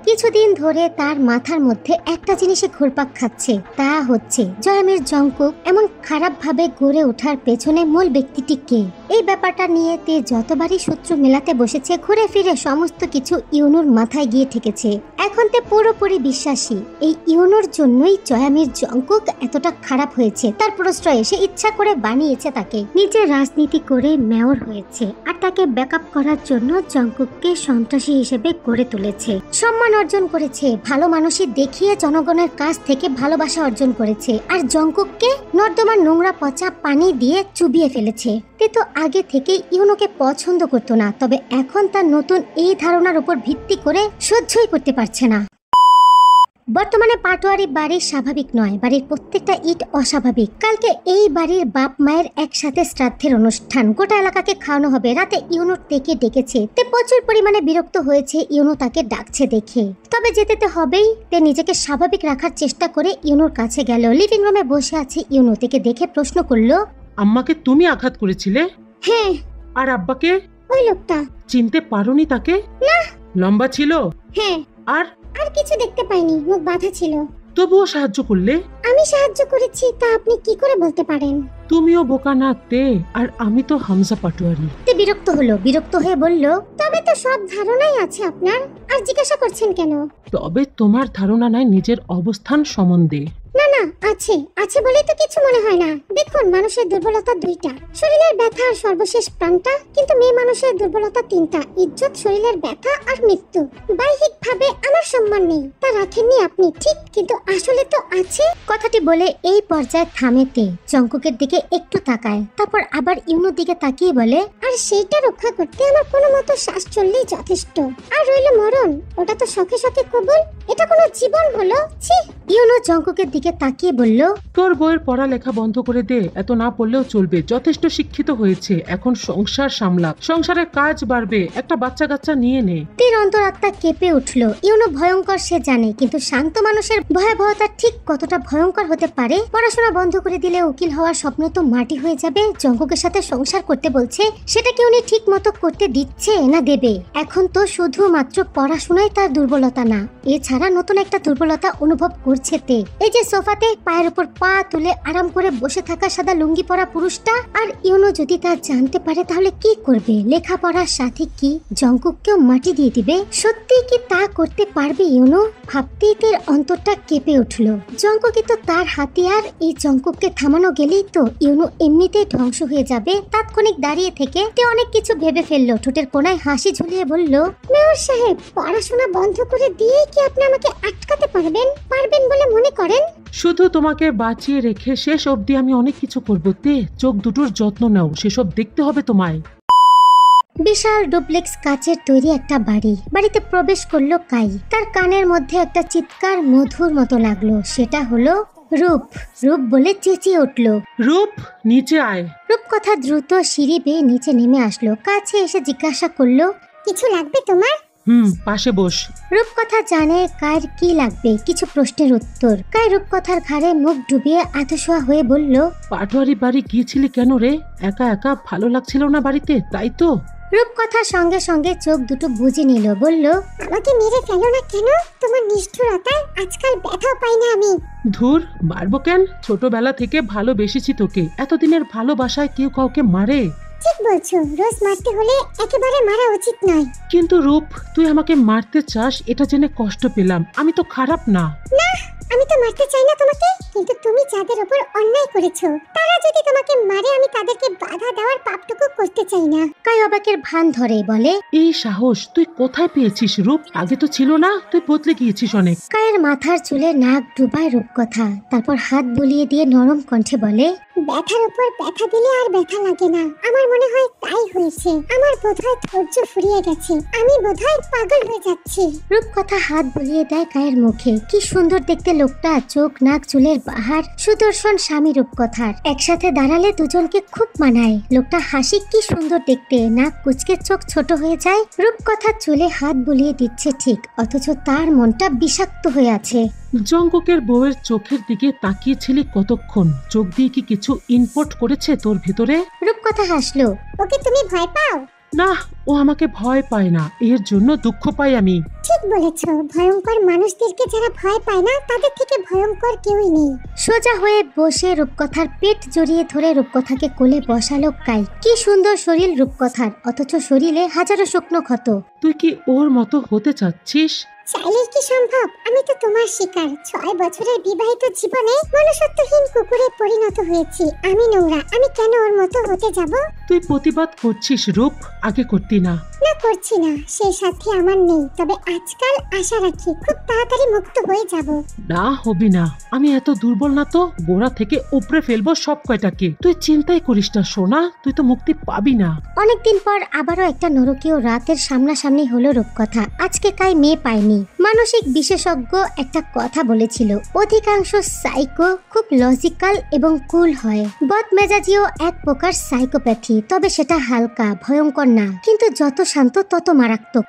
কিছুদিন ধরে তার মাথার মধ্যে একটা জিনিসে ঘুরপাক খাচ্ছে, তা হচ্ছে জয়ামের জঙ্কুক এমন খারাপ ভাবে গড়ে ওঠার পেছনে মূল ব্যক্তিটি কে। এই ব্যাপারটা নিয়ে তে যতবারই সূত্র মেলাতে বসেছে, ঘুরে ফিরে সমস্ত কিছু ইউনুর মাথায় গিয়ে ঠেকেছে। এখন তে পুরোপুরি বিশ্বাসী এই ইউনুর জন্যই জয়ামের জঙ্কুক এতটা খারাপ হয়েছে। তার প্রশ্রয়ে সে ইচ্ছা করে বানিয়েছে তাকে। নিজে রাজনীতি করে মেয়র হয়েছে, আর তাকে ব্যাকআপ করার জন্য জঙ্কুককে সন্ত্রাসী হিসেবে গড়ে তুলেছে। সম্মান অর্জন করেছে, ভালো মানুষই দেখিয়ে জনগণের কাছ থেকে ভালোবাসা অর্জন করেছে। আর জঙ্কুককে নর্দমার নোংরা পচা পানি দিয়ে চুবিয়ে ফেলেছে। তে তো আগে থেকে ইউনোকে পছন্দ করতো না, তবে এখন তার নতুন এই ধারণার উপর ভিত্তি করে সহ্যই করতে পারছে না। বর্তমানে পাটোয়ারি বাড়ির স্বাভাবিক নয়, বাড়ির প্রত্যেকটা ইট অস্বাভাবিক। কালকে এই বাড়ির বাপ মায়ের একসাথে শ্রাদ্ধের অনুষ্ঠান, গোটা এলাকাকে খাওয়ানো হবে। রাতে ইউনো তেকে ডেকেছে, তে প্রচুর পরিমাণে বিরক্ত হয়েছে ইউনো তাকে ডাকছে দেখে। তবে যেতে তো হবেই, তে নিজেকে স্বাভাবিক রাখার চেষ্টা করে ইউনোর কাছে গেল। লিভিং রুমে বসে আছে ইউনো, তেকে দেখে প্রশ্ন করলো, আম্মাকে তুমি আঘাত করেছিলে? হ্যাঁ। আর আব্বাকে? ওই লোকটা। চিনতে পারোনি তাকে? না। লম্বা ছিল? হ্যাঁ। আর আর কিছু দেখতে পাইনি, মুখ বাঁধা ছিল। তবুও সাহায্য করলে? আমি সাহায্য করেছি তা আপনি কি করে বলতে পারেন? তুমিও বোকা না তে, আর আমি তো হামজা পাটোয়ারি। তে বিরক্ত হলো, বিরক্ত হয়ে বলল, তবে তো সব ধারণাই আছে আপনার, আর জিজ্ঞাসা করছেন কেন? তবে তোমার ধারণা নাই নিজের অবস্থান সম্বন্ধে। না না, আছে আছে বলেই তো কিছু মনে হয় না। দেখুন, মানুষের দুর্বলতা দুইটা, শরীরের ব্যথা আর সর্বশেষ প্রাণটা। কিন্তু মেয়ে মানুষের দুর্বলতা তিনটা, ইজ্জত, শরীরের ব্যথা আর মৃত্যু। বাহ্যিক ভাবে আমার সম্মান নেই, তা রাখেননি আপনি ঠিক, কিন্তু আসলে তো আছে। কথাটি বলে এই পর্যায়ে থামেতে জঙ্কুকের দিকে একটু তাকায়, তারপর আবার ইউনোর দিকে তাকিয়ে বলে, আর সেইটা রক্ষা করতে আমার কোনো মতো শ্বাস চললেই যথেষ্ট। আর রইল মরণ, ওটা তো শখে শখে কবুল। এটা কোনো জীবন হলো? ছি। ইউনো জঙ্কুকের দিকে তাকিয়ে বলল, তোর বইয়ের পড়ালেখা বন্ধ করে দে, এত না পড়লেও চলবে, যথেষ্ট শিক্ষিত হয়েছে, এখন সংসার সামলা, সংসারের কাজ বাড়বে, একটা বাচ্চা কাচ্চা নিয়ে নে। তীর অন্তরাত্মা কেঁপে উঠল। ইউনো ভয়ঙ্কর সে জানে, কিন্তু শান্ত মানুষের ভয়াবহতা ঠিক কতটা ভয়ঙ্কর হতে পারে। পড়াশোনা বন্ধ করে দিলে উকিল হওয়ার স্বপ্ন তো মাটি হয়ে যাবে। জঙ্কুকের সাথে সংসার করতে বলছে, সেটা কি উনি ঠিক মতো করতে দিচ্ছে না দেবে? এখন তো শুধুমাত্র পড়াশোনাই তার দুর্বলতা না, এছাড়া নতুন একটা দুর্বলতা অনুভব করছে তে। এই যে সোফাতে পায়ের উপর পা তুলে আরাম করে বসে থাকা সাদা লুঙ্গি পরা পুরুষটা, আর ইউনো যদি তা জানতে পারে তাহলে কি করবে? লেখাপড়ার সাথে কি জঙ্কুককেও মাটি দিয়ে দিবে? সত্যি কি তা করতে পারবে ইউনো? ভাবতেই তের অন্তরটা কেঁপে উঠল। জঙ্কুকই তো তার হাতিয়ার, এই জঙ্কুককে থামানো গেলেই তো ইউনো এমনিতেই ধ্বংস হয়ে যাবে। তাৎক্ষণিক দাঁড়িয়ে থেকে তে অনেক কিছু ভেবে ফেললো। ঠোঁটের কোনায় হাসি ঝুলিয়ে বলল, মেয়র সাহেব, পড়াশোনা বন্ধ করে দিয়েই কি আপনি আমাকে আটকাতে পারবেন বলে মনে করেন? শুধু তোমাকে বাঁচিয়ে রেখে শেষ অবধি আমি অনেক কিছু করবো তে, চোখ দুটোর যত্ন নাও, সেসব দেখতে হবে তোমায়। বিশাল ডুপ্লেক্স কাচের তৈরি একটা বাড়ি। বাড়িতে প্রবেশ করলো কাই। তার কানের মধ্যে একটা চিৎকার মধুর মতো লাগলো, সেটা হলো রূপ। রূপ বলে চেঁচিয়ে উঠল, রূপ, নিচে আয়। রূপ কথা দ্রুত সিঁড়ি বেয়ে নিচে নেমে আসলো। কাছে এসে জিজ্ঞাসা করলো, কিছু লাগবে তোমার? পাশে বস। রূপকথা জানে কার কি লাগবে, কিছু প্রশ্নের উত্তর। কাই রূপকথার ঘাড়ে মুখ ডুবিয়ে আতশোয়া হয়ে বলল, পাটোয়ারি বাড়ি গিয়েছিলি কেন রে? একা একা ভালো লাগছিল না বাড়িতে, তাই তো? রূপকথা সঙ্গে সঙ্গে চোখ দুটো বুজে নিল, বলল, আমাকে মেরে ফেলো না কেন? তোমার নিষ্ঠুরতায় আজকাল ব্যথা পাই না আমি। ধুর, মারবো কেন? ছোটবেলা থেকে ভালোবেসেছি তোকে, এতদিনের ভালোবাসায় কেউ কাউকে মারে? ঠিক বলছো, রোজ মারতে হলে একেবারে মারা উচিত নয়। কিন্তু রূপ, তুই আমাকে মারতে চাস এটা জেনে কষ্ট পেলাম। আমি তো খারাপ না। না, আমি তো মারতে চাই না তোমাকে, কিন্তু তুমি যাদের উপর অন্যায় করেছো তারা যদি তোমাকে মারে, আমি তাদেরকে বাধা দেওয়ার পাপটুকু করতে চাই না। কাই অবাকের ভান ধরে বলে, এই সাহস তুই কোথায় পেয়েছিস রূপ? আগে তো ছিল না, তুই বদলে গিয়েছিস অনেক। কায়ের মাথার চুলে নাক ডুবায় রূপকথা, তারপর হাত বুলিয়ে দিয়ে নরম কণ্ঠে বলে, ব্যথার উপর ব্যথা দিলে আর ব্যথা লাগে না। আমার মনে হয় তাই হয়েছে। আমার বোধহয় ধৈর্য ফুরিয়ে গেছে, আমি বোধহয় পাগল হয়ে যাচ্ছি। রূপকথা হাত বুলিয়ে দেয় কায়ের মুখে। কি সুন্দর দেখতে লোকটা, চোখ নাক চুলের বাহার, সুদর্শন স্বামী রূপকথার। একসাথে দাঁড়ালে দুজনকে খুব মানায়। লোকটা হাসি কি সুন্দর দেখতে, নাক কুচকে চোখ ছোট হয়ে যায়। রূপকথার চুলে হাত বুলিয়ে দিচ্ছে ঠিক, অথচ তার মনটা বিষাক্ত হয়ে আছে। জঙ্কুকের বউয়ের চোখের দিকে তাকিয়েছিলি কতক্ষণ? চোখ দিয়ে কি কিছু ইনপুট করেছে তোর ভেতরে? রূপকথা হাসলো, ওকে তুমি ভয় পাও? না, ও আমাকে ভয় পায় না, এর জন্য দুঃখ পাই আমি। ঠিক বলেছ, ভয়ঙ্কর মানুষদেরকে যারা ভয় পায় না তাদের থেকে ভয়ঙ্কর কেউই নেই। সোজা হয়ে বসে রূপকথার পেট জড়িয়ে ধরে রূপকথাকে কোলে বসালো কাই। কি সুন্দর শরীর রূপকথার, অথচ শরীরে হাজারো শুকনো ক্ষত। তুই কি ওর মতো হতে চাচ্ছিস? চাইলে কি সম্ভব? আমি তো তোমার শিকার। 6 বছরের বিবাহিত জীবনে মনুষ্যত্বহীন কুকুরে পরিণত হয়েছি। আমি নোংরা, আমি কেন ওর মতো হতে যাব? তুই প্রতিবাদ করছিস রূপ, আগে করতি না। না, করছি না, সেই সাথে আমার নেই। তবে আজকাল আশা রাখি খুব তাড়াতাড়ি মুক্ত হয়ে যাব। না, হবি না। আমি এত দুর্বল না তো, গোড়া থেকে উপড়ে ফেলবো সব কয়টাকে। তুই চিন্তাই করিস না সোনা, তুই তো মুক্তি পাবি না। অনেকদিন পর আবারও একটা নরকীয় রাতের সামনাসামনি সামনাসামনি হলো রূপকথা। আজকে কাই মেয়ে পায়নি। মানসিক বিশেষজ্ঞ একটা কথা বলেছিল, অধিকাংশ সাইকো খুব লজিক্যাল এবং কুল হয়। বদমেজাজিও এক প্রকার সাইকোপ্যাথি, তবে সেটা হালকা, ভয়ঙ্কর না, কিন্তু যত শান্ত তত মারাত্মক।